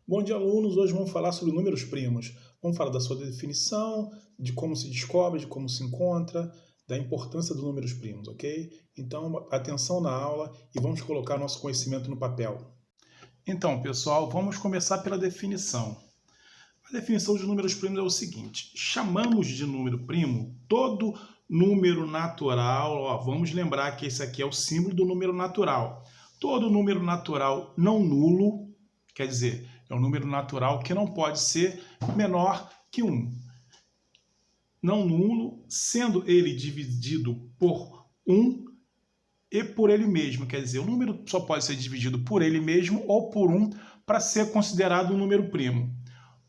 Bom dia, alunos! Hoje vamos falar sobre números primos. Vamos falar da sua definição, de como se descobre, de como se encontra, da importância dos números primos, ok? Então, atenção na aula e vamos colocar nosso conhecimento no papel. Então, pessoal, vamos começar pela definição. A definição de números primos é o seguinte: chamamos de número primo todo número natural. Vamos lembrar que esse aqui é o símbolo do número natural. Todo número natural não nulo, quer dizer, é um número natural que não pode ser menor que 1. Não nulo, sendo ele dividido por 1 e por ele mesmo. Quer dizer, o número só pode ser dividido por ele mesmo ou por 1 para ser considerado um número primo.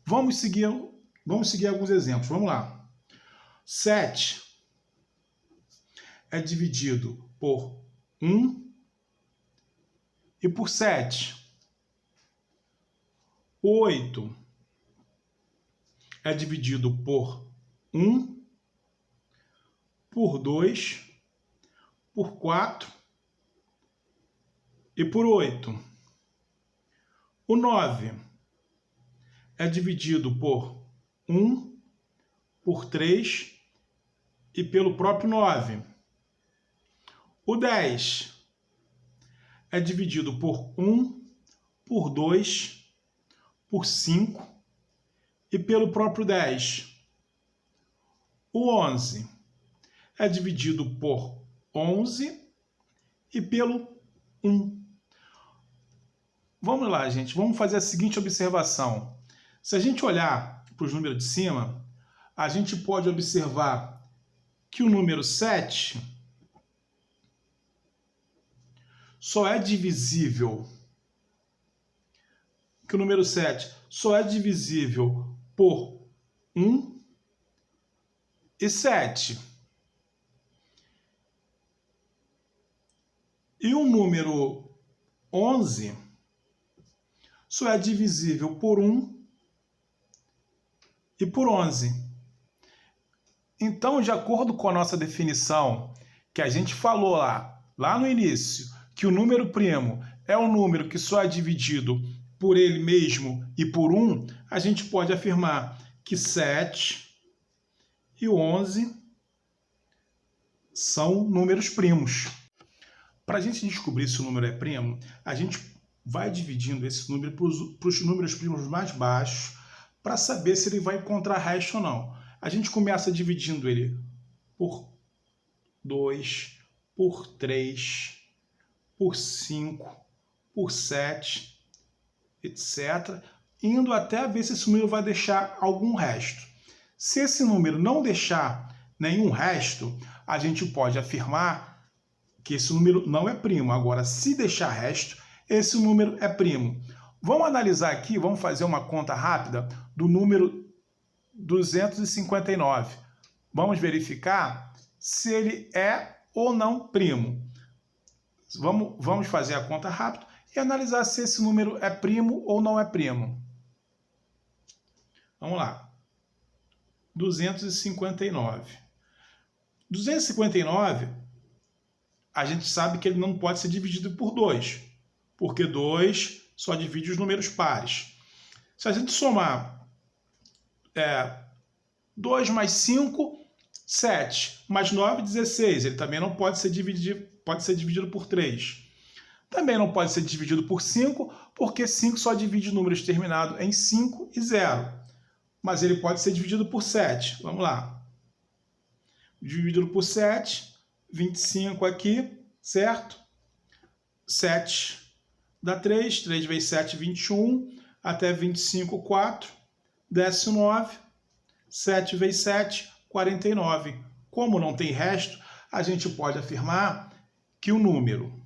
Vamos seguir alguns exemplos. Vamos lá. 7 é dividido por 1 e por 7. 8 é dividido por 1, por 2, por 4 e por 8. O 9 é dividido por 1, por 3 e pelo próprio 9. O 10 é dividido por 1, por 2, por 5 e pelo próprio 10. O 11 é dividido por 11 e pelo 1. Vamos lá, gente. Vamos fazer a seguinte observação. Se a gente olhar para os números de cima, a gente pode observar que o número 7 só é divisível por 1 e 7. E o número 11 só é divisível por 1 e por 11. Então, de acordo com a nossa definição, que a gente falou lá no início, que o número primo é um número que só é dividido por ele mesmo e por 1, a gente pode afirmar que 7 e 11 são números primos. Para a gente descobrir se o número é primo, a gente vai dividindo esse número para os números primos mais baixos para saber se ele vai encontrar resto ou não. A gente começa dividindo ele por 2, por 3, por 5, por 7, etc., indo até ver se esse número vai deixar algum resto. Se esse número não deixar nenhum resto, a gente pode afirmar que esse número não é primo. Agora, se deixar resto, esse número é primo. Vamos analisar aqui, vamos fazer uma conta rápida do número 259. Vamos verificar se ele é ou não primo. Vamos fazer a conta rápida e analisar se esse número é primo ou não é primo. Vamos lá. 259. 259, a gente sabe que ele não pode ser dividido por 2, porque 2 só divide os números pares. Se a gente somar 2 mais 5, 7, mais 9, 16, ele também não pode ser dividido por 3. Também não pode ser dividido por 5, porque 5 só divide números terminados em 5 e 0. Mas ele pode ser dividido por 7. Vamos lá. Dividido por 7, 25 aqui, certo? 7 dá 3, 3 vezes 7, 21, até 25, 4, desce 9, 7 vezes 7, 49. Como não tem resto, a gente pode afirmar que o número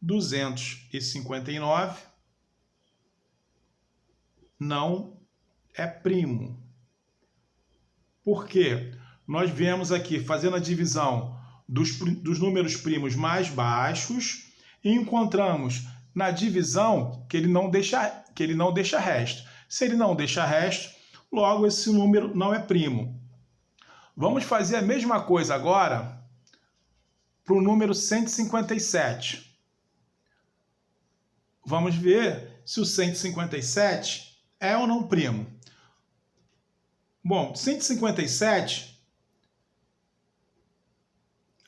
259 não é primo. Por quê? Nós viemos aqui fazendo a divisão dos números primos mais baixos e encontramos na divisão que ele não deixa resto. Se ele não deixa resto, logo esse número não é primo. Vamos fazer a mesma coisa agora para o número 157. vamos ver se o 157 é ou não primo. Bom, 157,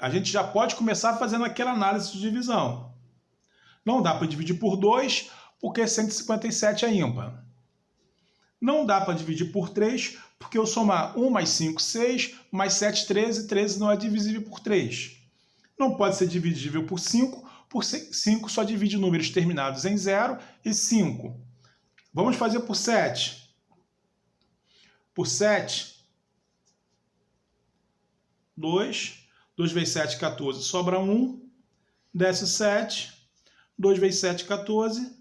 a gente já pode começar fazendo aquela análise de divisão. Não dá para dividir por 2, porque 157 é ímpar. Não dá para dividir por 3, porque eu somar 1 mais 5, 6, mais 7, 13, 13 não é divisível por 3. Não pode ser dividível por 5, por 5 só divide números terminados em 0 e 5. Vamos fazer por 7. Por 7, 2 vezes 7, 14, sobra 1, desce 7, 2 vezes 7, 14,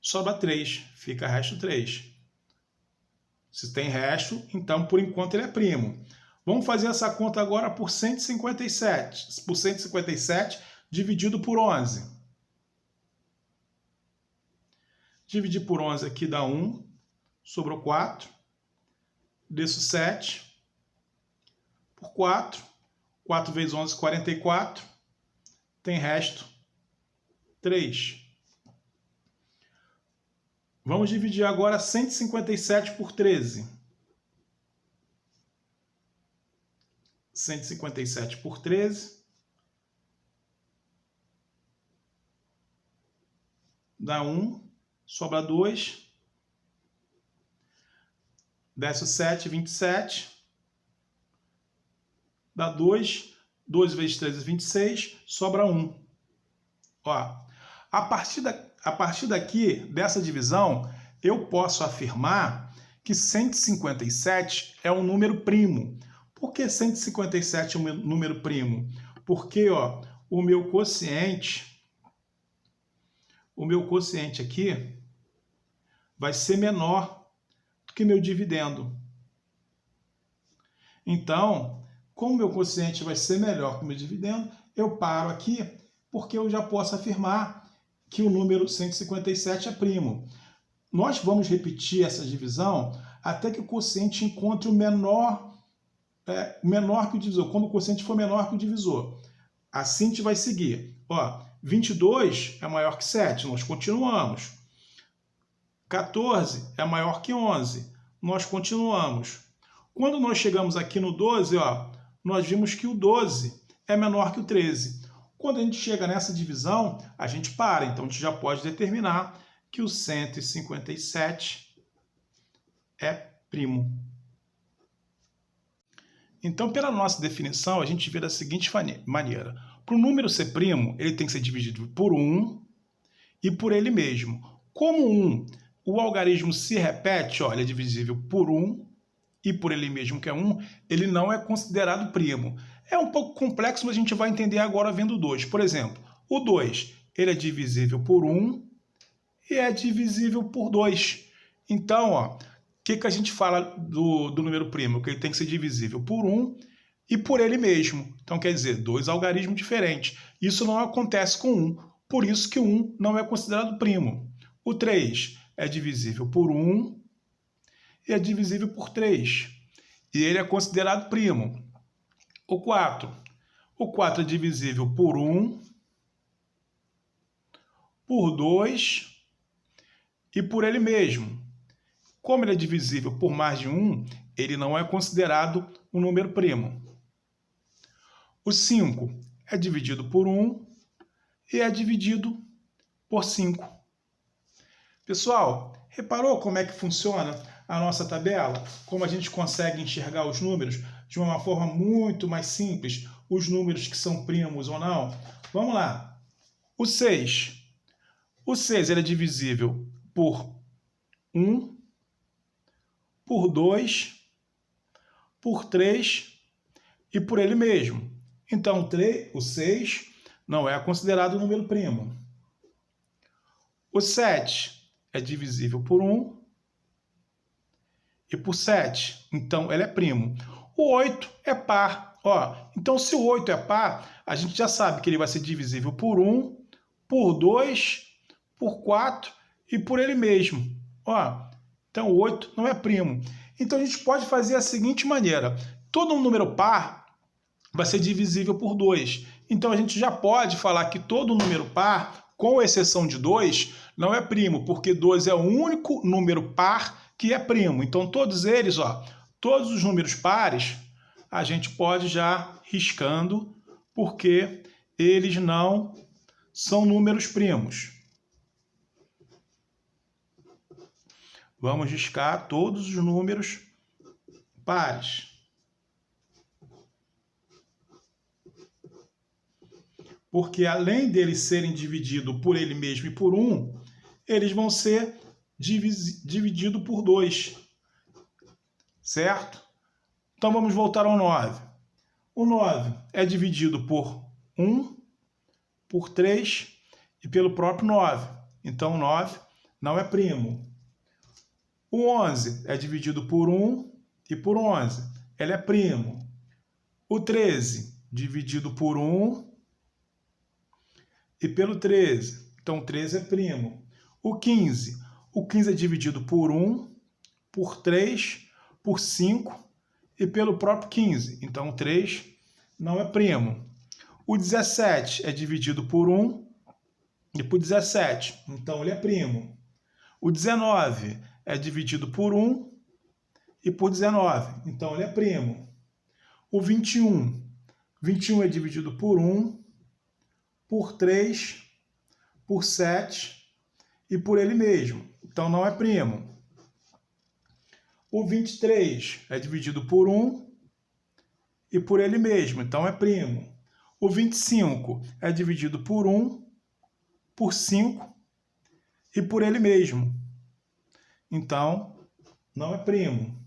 sobra 3, fica resto 3. Se tem resto, então por enquanto ele é primo. Vamos fazer essa conta agora por 157. Por 157 dividido por 11. Dividir por 11 aqui dá 1, sobrou 4. Desço 7 por 4. 4 vezes 11, 44. Tem resto 3. Vamos dividir agora 157 por 13. 157 por 13 dá 1, sobra 2. Desce o 7, 27. Dá 2. 2 vezes 13, 26. Sobra 1. Ó, a partir daqui, dessa divisão, eu posso afirmar que 157 é um número primo. Por que 157 é um número primo? Porque ó, o meu quociente aqui vai ser menor do que meu dividendo. Então, como meu quociente vai ser melhor que o meu dividendo, eu paro aqui porque eu já posso afirmar que o número 157 é primo. Nós vamos repetir essa divisão até que o quociente encontre o menor que o divisor, quando o quociente for menor que o divisor. Assim a gente vai seguir. Ó, 22 é maior que 7, nós continuamos. 14 é maior que 11, nós continuamos. Quando nós chegamos aqui no 12, ó, nós vimos que o 12 é menor que o 13. Quando a gente chega nessa divisão, a gente para. Então, a gente já pode determinar que o 157 é primo. Então, pela nossa definição, a gente vê da seguinte maneira. Para o número ser primo, ele tem que ser dividido por 1 e por ele mesmo. Como o algarismo se repete, ó, ele é divisível por 1 e por ele mesmo, que é 1, ele não é considerado primo. É um pouco complexo, mas a gente vai entender agora vendo o 2. Por exemplo, o 2, ele é divisível por 1 e é divisível por 2. Então, ó, o que a gente fala do número primo? Que ele tem que ser divisível por 1 e por ele mesmo. Então, quer dizer, 2 algarismos diferentes. Isso não acontece com 1, por isso que 1 não é considerado primo. O 3 é divisível por 1 e é divisível por 3. E ele é considerado primo. O 4 é divisível por 1, por 2 e por ele mesmo. Como ele é divisível por mais de 1, ele não é considerado um número primo. O 5 é dividido por 1 e é dividido por 5. Pessoal, reparou como é que funciona a nossa tabela? Como a gente consegue enxergar os números de uma forma muito mais simples, os números que são primos ou não? Vamos lá. O 6. O 6 ele é divisível por 1, por 2, por 3 e por ele mesmo. Então, o 6 não é considerado um número primo. O 7 é divisível por 1 e por 7. Então, ele é primo. O 8 é par. Ó, então, se o 8 é par, a gente já sabe que ele vai ser divisível por 1, por 2, por 4 e por ele mesmo. Ó, então, o 8 não é primo. Então, a gente pode fazer a seguinte maneira. Todo um número par vai ser divisível por 2. Então, a gente já pode falar que todo número par com exceção de 2, não é primo, porque 2 é o único número par que é primo. Então, todos eles, ó, todos os números pares, a gente pode já riscando, porque eles não são números primos. Vamos riscar todos os números pares. Porque além deles serem divididos por ele mesmo e por 1, eles vão ser divididos por 2. Certo? Então vamos voltar ao 9. O 9 é dividido por 1, por 3 e pelo próprio 9. Então 9 não é primo. O 11 é dividido por 1 e por 11. Ele é primo. O 13 dividido por 1 e pelo 13. Então, 13 é primo. O 15 é dividido por 1, por 3, por 5 e pelo próprio 15. Então, 3 não é primo. O 17 é dividido por 1 e por 17. Então, ele é primo. O 19 é dividido por 1 e por 19. Então, ele é primo. O 21 é dividido por 1, por 3, por 7 e por ele mesmo. Então, não é primo. O 23 é dividido por 1 e por ele mesmo. Então, é primo. O 25 é dividido por 1, por 5 e por ele mesmo. Então, não é primo.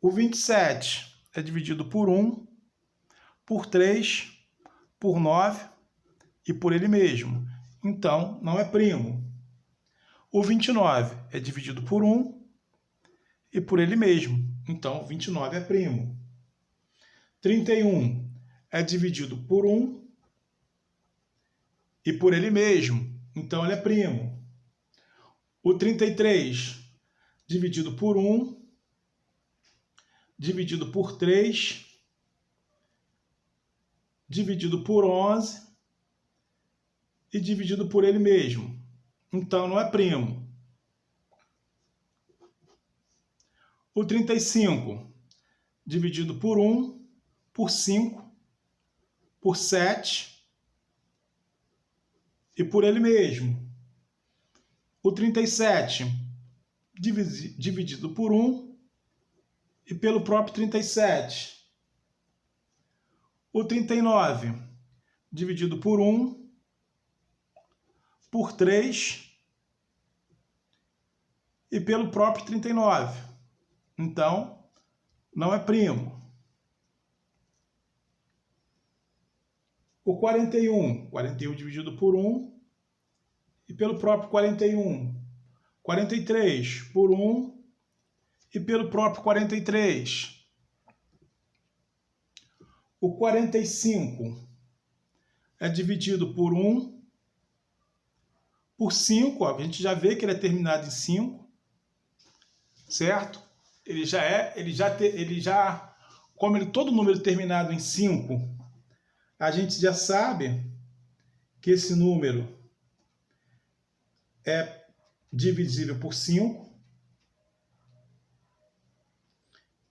O 27 é dividido por 1, por 3, por 9 e por ele mesmo. Então, não é primo. O 29 é dividido por 1 e por ele mesmo. Então, 29 é primo. 31 é dividido por 1 e por ele mesmo. Então, ele é primo. O 33 dividido por 1, dividido por 3, dividido por 11 e dividido por ele mesmo. Então, não é primo. O 35, dividido por 1, por 5, por 7 e por ele mesmo. O 37, dividido por 1 e pelo próprio 37. O 39, dividido por 1, por 3 e pelo próprio 39. Então, não é primo. O 41 dividido por 1 e pelo próprio 41. 43 por 1 e pelo próprio 43. O 45 é dividido por 1, por 5, ó, a gente já vê que ele é terminado em 5, certo? Como todo número terminado em 5, a gente já sabe que esse número é divisível por 5.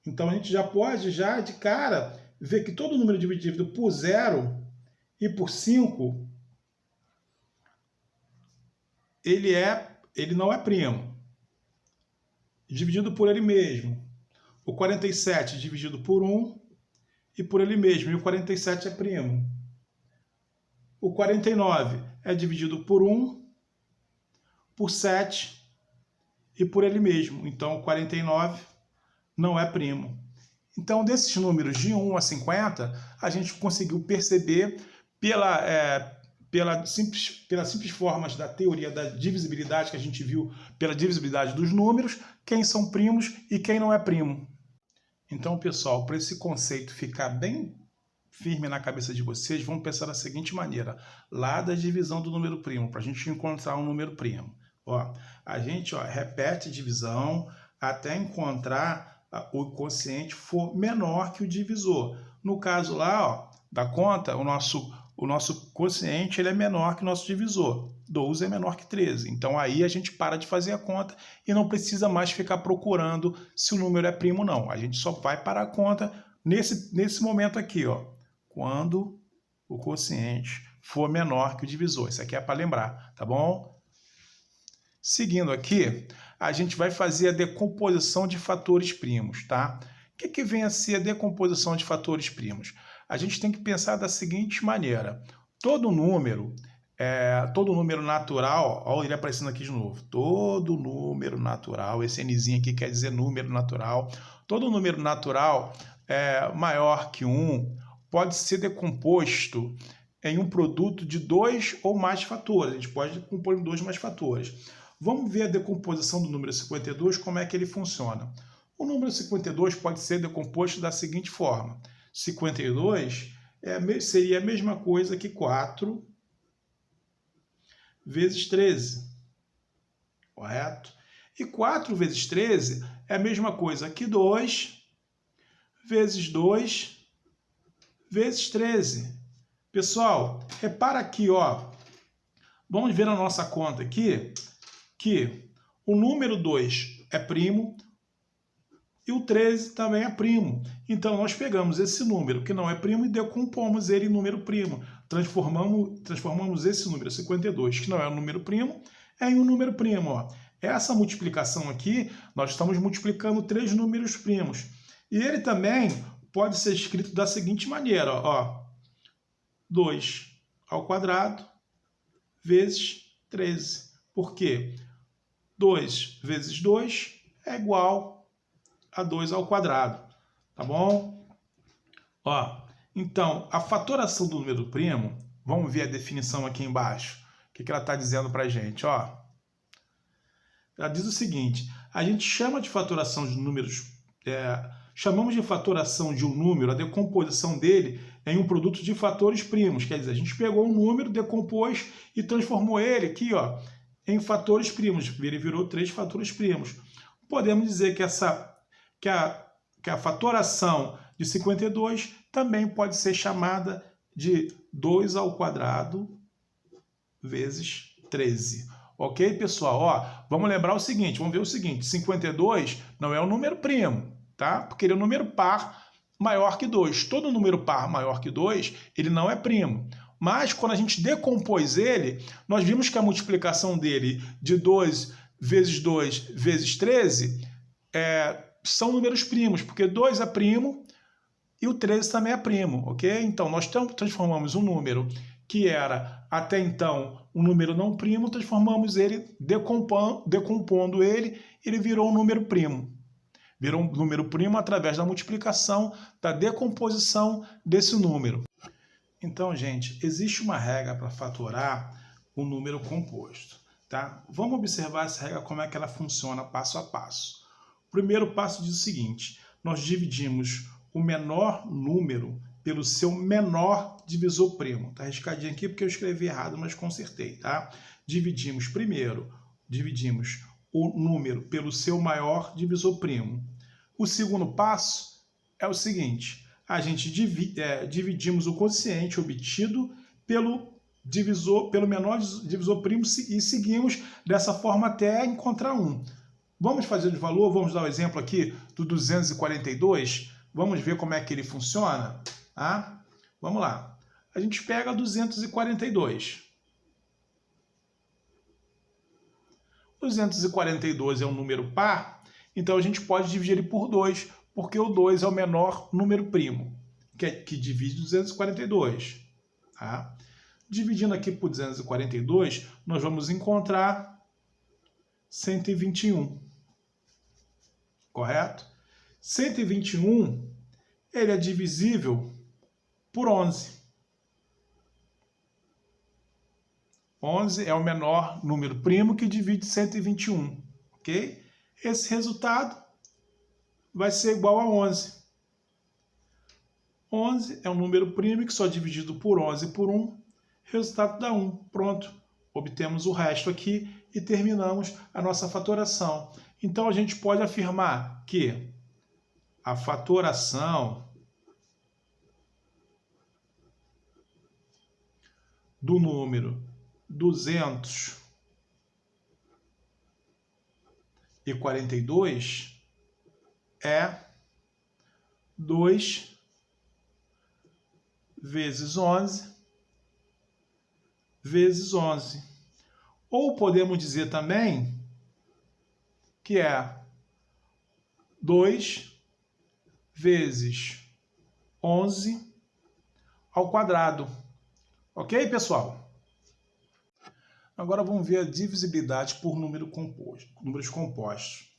Então, a gente já pode, de cara, ver que todo número dividido por 0 e por 5, ele não é primo. Dividido por ele mesmo. O 47 dividido por 1 e por ele mesmo. E o 47 é primo. O 49 é dividido por 1, por 7 e por ele mesmo. Então, o 49 não é primo. Então, desses números de 1 a 50, a gente conseguiu perceber pelas simples formas da teoria da divisibilidade que a gente viu, pela divisibilidade dos números, quem são primos e quem não é primo. Então, pessoal, para esse conceito ficar bem firme na cabeça de vocês, vamos pensar da seguinte maneira: lá da divisão do número primo, para a gente encontrar um número primo. A gente repete a divisão até encontrar o quociente for menor que o divisor. No caso lá da conta, o o nosso quociente ele é menor que o nosso divisor. 12 é menor que 13. Então aí a gente para de fazer a conta e não precisa mais ficar procurando se o número é primo ou não. A gente só vai parar a conta nesse momento aqui, ó, quando o quociente for menor que o divisor. Isso aqui é para lembrar, tá bom? Seguindo aqui, a gente vai fazer a decomposição de fatores primos, tá? O que vem a ser a decomposição de fatores primos? A gente tem que pensar da seguinte maneira: todo número natural, olha ele aparecendo aqui de novo, todo número natural, esse Nzinho aqui quer dizer número natural, todo número natural maior que 1 pode ser decomposto em um produto de 2 ou mais fatores. A gente pode decompor em 2 ou mais fatores. Vamos ver a decomposição do número 52, como é que ele funciona. O número 52 pode ser decomposto da seguinte forma: 52 seria a mesma coisa que 4 vezes 13, correto? E 4 vezes 13 é a mesma coisa que 2 vezes 13. Pessoal, repara aqui, ó. Vamos ver na nossa conta aqui que o número 2 é primo e o 13 também é primo. Então, nós pegamos esse número que não é primo e decompomos ele em número primo. Transformamos esse número 52, que não é um número primo, em um número primo. Ó. Essa multiplicação aqui, nós estamos multiplicando 3 números primos. E ele também pode ser escrito da seguinte maneira, ó. 2 ao quadrado vezes 13. Por quê? 2 vezes 2 é igual a 2 ao quadrado, tá bom? Ó, então, a fatoração do número primo, vamos ver a definição aqui embaixo. O que ela está dizendo para a gente, ó? Ela diz o seguinte: a gente chama de fatoração de números, chamamos de fatoração de um número a decomposição dele em um produto de fatores primos. Quer dizer, a gente pegou um número, decompôs e transformou ele aqui, ó, em fatores primos. Ele virou 3 fatores primos. Podemos dizer que a fatoração de 52 também pode ser chamada de 2 ao quadrado vezes 13. Ok, pessoal? Ó, vamos lembrar o seguinte, vamos ver o seguinte: 52 não é um número primo, tá? Porque ele é um número par maior que 2. Todo número par maior que 2, ele não é primo. Mas, quando a gente decompôs ele, nós vimos que a multiplicação dele de 2 vezes 13 são números primos, porque 2 é primo e o 13 também é primo, ok? Então, nós transformamos um número que era, até então, um número não primo, transformamos ele, decompondo ele virou um número primo. Virou um número primo através da multiplicação, da decomposição desse número. Então, gente, existe uma regra para fatorar um número composto, tá? Vamos observar essa regra, como é que ela funciona passo a passo. O primeiro passo diz o seguinte: nós dividimos o menor número pelo seu menor divisor primo. Está riscadinho aqui porque eu escrevi errado, mas consertei, tá? Dividimos o número pelo seu maior divisor primo. O segundo passo é o seguinte: a gente dividimos o quociente obtido pelo menor divisor primo e seguimos dessa forma até encontrar 1. Vamos fazer de valor, vamos dar o exemplo aqui do 242, vamos ver como é que ele funciona, tá? Vamos lá. A gente pega 242. 242 é um número par, então a gente pode dividir ele por 2, porque o 2 é o menor número primo, que divide 242. Tá? Dividindo aqui por 242, nós vamos encontrar 121. Correto? 121, ele é divisível por 11. 11 é o menor número primo que divide 121, ok? Esse resultado vai ser igual a 11. 11 é um número primo que só dividido por 11 por 1, resultado dá 1. Pronto, obtemos o resto aqui e terminamos a nossa fatoração. Então, a gente pode afirmar que a fatoração do número 242 é 2 vezes 11 vezes 11. Ou podemos dizer também que é 2 vezes 11 ao quadrado. Ok, pessoal? Agora vamos ver a divisibilidade por números compostos.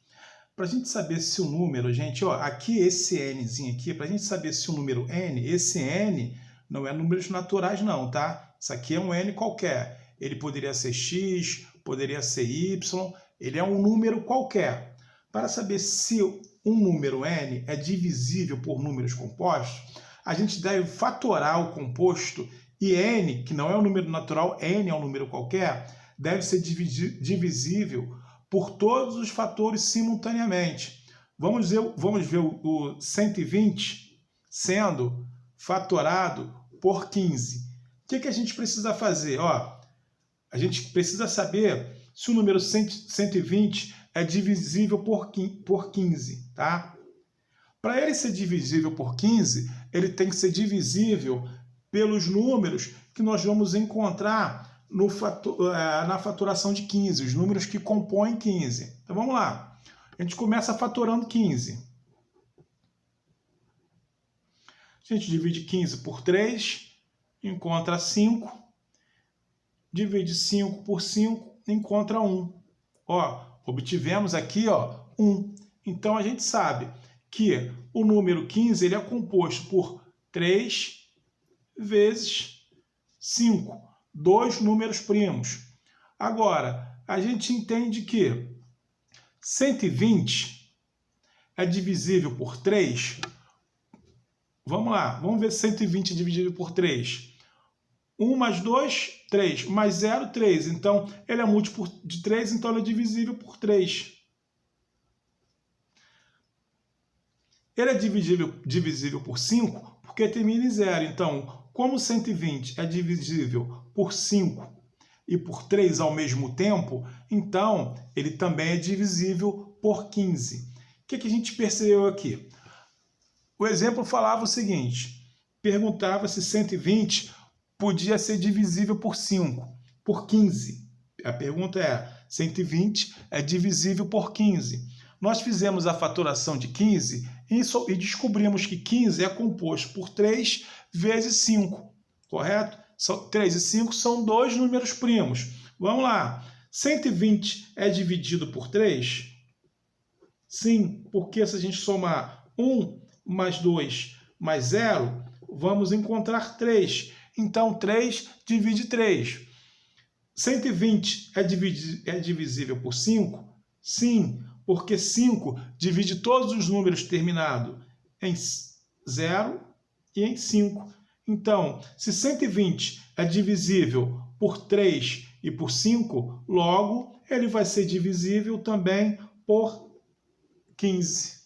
Para a gente saber se o número, gente, ó, aqui esse nzinho aqui, para a gente saber se o número n, esse n não é números naturais não, tá? Isso aqui é um n qualquer. Ele poderia ser x, poderia ser y, ele é um número qualquer. Para saber se um número n é divisível por números compostos, a gente deve fatorar o composto e n, que não é um número natural, n é um número qualquer, deve ser divisível por todos os fatores simultaneamente. Vamos ver o 120 sendo fatorado por 15. O que a gente precisa fazer? Ó, a gente precisa saber se o número 120 é divisível por 15, tá? Para ele ser divisível por 15, ele tem que ser divisível pelos números que nós vamos encontrar na fatoração de 15, os números que compõem 15. Então vamos lá. A gente começa fatorando 15. A gente divide 15 por 3, encontra 5. Divide 5 por 5, encontra 1. Ó, obtivemos aqui, ó, 1. Então a gente sabe que o número 15 ele é composto por 3 vezes 5, dois números primos. Agora, a gente entende que 120 é divisível por 3. Vamos lá, vamos ver 120 dividido por 3. 1 mais 2, 3. Mais 0, 3. Então, ele é múltiplo de 3, então ele é divisível por 3. Ele é divisível por 5 porque termina em 0. Então, como 120 é divisível por 5 e por 3 ao mesmo tempo, então ele também é divisível por 15. O que a gente percebeu aqui? O exemplo falava o seguinte, perguntava se 120 podia ser divisível por 5, por 15. A pergunta é, 120 é divisível por 15. Nós fizemos a fatoração de 15 e descobrimos que 15 é composto por 3 vezes 5, correto? 3 e 5 são dois números primos. Vamos lá. 120 é dividido por 3? Sim, porque se a gente somar 1 mais 2 mais 0, vamos encontrar 3. Então, 3 divide 3. 120 é divisível por 5? Sim, porque 5 divide todos os números terminados em 0 e em 5. Então, se 120 é divisível por 3 e por 5, logo ele vai ser divisível também por 15.